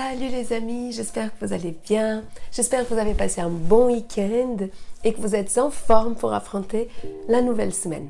Salut les amis, j'espère que vous allez bien, j'espère que vous avez passé un bon week-end et que vous êtes en forme pour affronter la nouvelle semaine.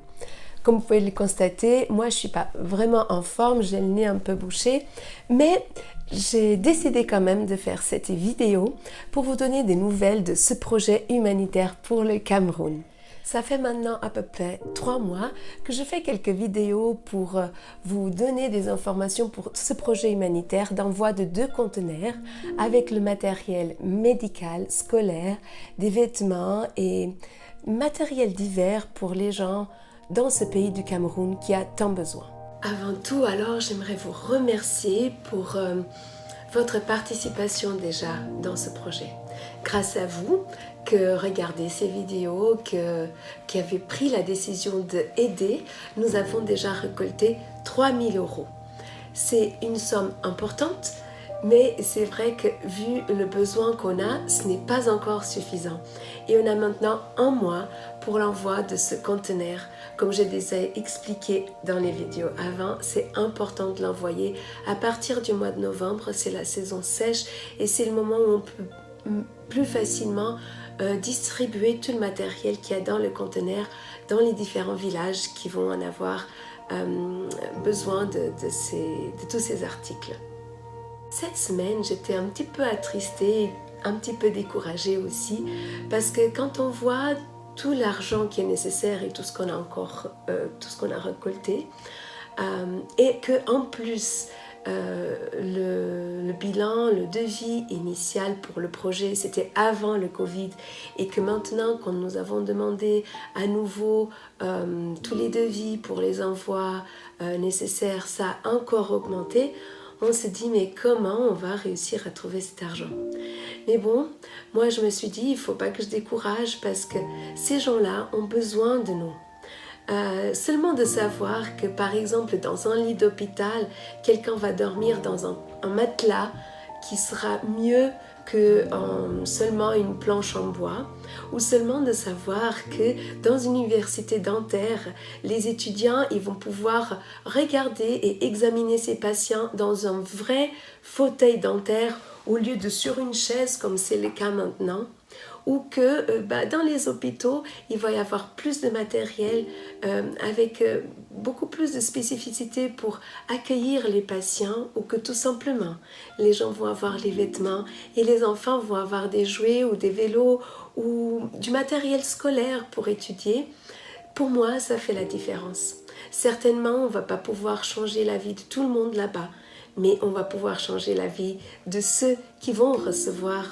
Comme vous pouvez le constater, moi je ne suis pas vraiment en forme, j'ai le nez un peu bouché, mais j'ai décidé quand même de faire cette vidéo pour vous donner des nouvelles de ce projet humanitaire pour le Cameroun. Ça fait maintenant à peu près 3 mois que je fais quelques vidéos pour vous donner des informations pour ce projet humanitaire d'envoi de 2 conteneurs avec le matériel médical, scolaire, des vêtements et matériel divers pour les gens dans ce pays du Cameroun qui a tant besoin. Avant tout, alors, j'aimerais vous remercier pour votre participation déjà dans ce projet. Grâce à vous, que regardez ces vidéos, qui avez pris la décision d'aider, nous avons déjà récolté 3 000 €. C'est une somme importante, mais c'est vrai que vu le besoin qu'on a, ce n'est pas encore suffisant. Et on a maintenant 1 mois pour l'envoi de ce conteneur. Comme je déjà expliqué dans les vidéos avant, c'est important de l'envoyer. À partir du mois de novembre, c'est la saison sèche et c'est le moment où on peut plus facilement distribuer tout le matériel qu'il y a dans le conteneur dans les différents villages qui vont en avoir besoin de tous ces articles. Cette semaine, j'étais un petit peu attristée, un petit peu découragée aussi, parce que quand on voit tout l'argent qui est nécessaire et tout ce qu'on a encore, tout ce qu'on a récolté, et que en plus le bilan, le devis initial pour le projet, c'était avant le Covid, et que maintenant, quand nous avons demandé à nouveau tous les devis pour les envois nécessaires, ça a encore augmenté. On se dit, mais comment on va réussir à trouver cet argent? Mais bon, moi je me suis dit, il ne faut pas que je décourage parce que ces gens-là ont besoin de nous. Seulement de savoir que par exemple dans un lit d'hôpital, quelqu'un va dormir dans un matelas qui sera mieux que seulement une planche en bois, ou seulement de savoir que dans une université dentaire, les étudiants ils vont pouvoir regarder et examiner ces patients dans un vrai fauteuil dentaire au lieu de sur une chaise comme c'est le cas maintenant, ou que dans les hôpitaux, il va y avoir plus de matériel avec beaucoup plus de spécificité pour accueillir les patients, ou que tout simplement, les gens vont avoir les vêtements et les enfants vont avoir des jouets ou des vélos ou du matériel scolaire pour étudier. Pour moi, ça fait la différence. Certainement, on ne va pas pouvoir changer la vie de tout le monde là-bas, mais on va pouvoir changer la vie de ceux qui vont recevoir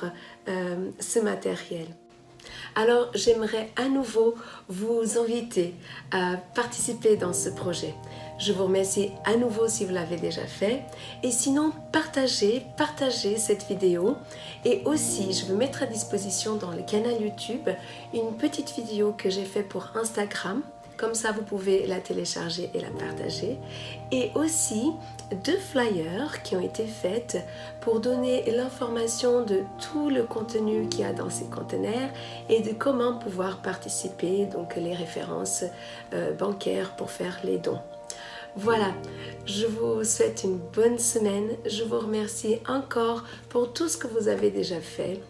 ce matériel. Alors, j'aimerais à nouveau vous inviter à participer dans ce projet. Je vous remercie à nouveau si vous l'avez déjà fait. Et sinon, partagez cette vidéo. Et aussi, je veux mettre à disposition dans le canal YouTube une petite vidéo que j'ai faite pour Instagram. Comme ça, vous pouvez la télécharger et la partager. Et aussi 2 flyers qui ont été faits pour donner l'information de tout le contenu qu'il y a dans ces conteneurs et de comment pouvoir participer, donc les références bancaires pour faire les dons. Voilà, je vous souhaite une bonne semaine. Je vous remercie encore pour tout ce que vous avez déjà fait.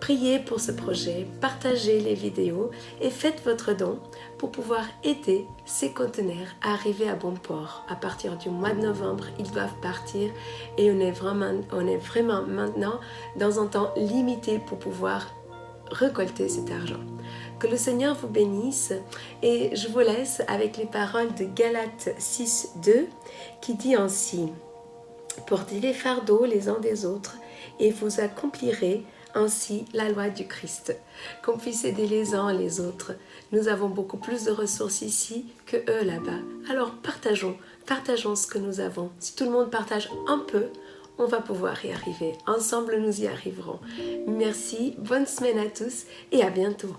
Priez pour ce projet, partagez les vidéos et faites votre don pour pouvoir aider ces conteneurs à arriver à bon port. À partir du mois de novembre, ils doivent partir et on est vraiment maintenant dans un temps limité pour pouvoir récolter cet argent. Que le Seigneur vous bénisse et je vous laisse avec les paroles de Galates 6:2 qui dit ainsi: portez les fardeaux les uns des autres et vous accomplirez ainsi la loi du Christ. Qu'on puisse aider les uns les autres. Nous avons beaucoup plus de ressources ici que eux là-bas. Alors partageons ce que nous avons. Si tout le monde partage un peu, on va pouvoir y arriver. Ensemble, nous y arriverons. Merci, bonne semaine à tous et à bientôt.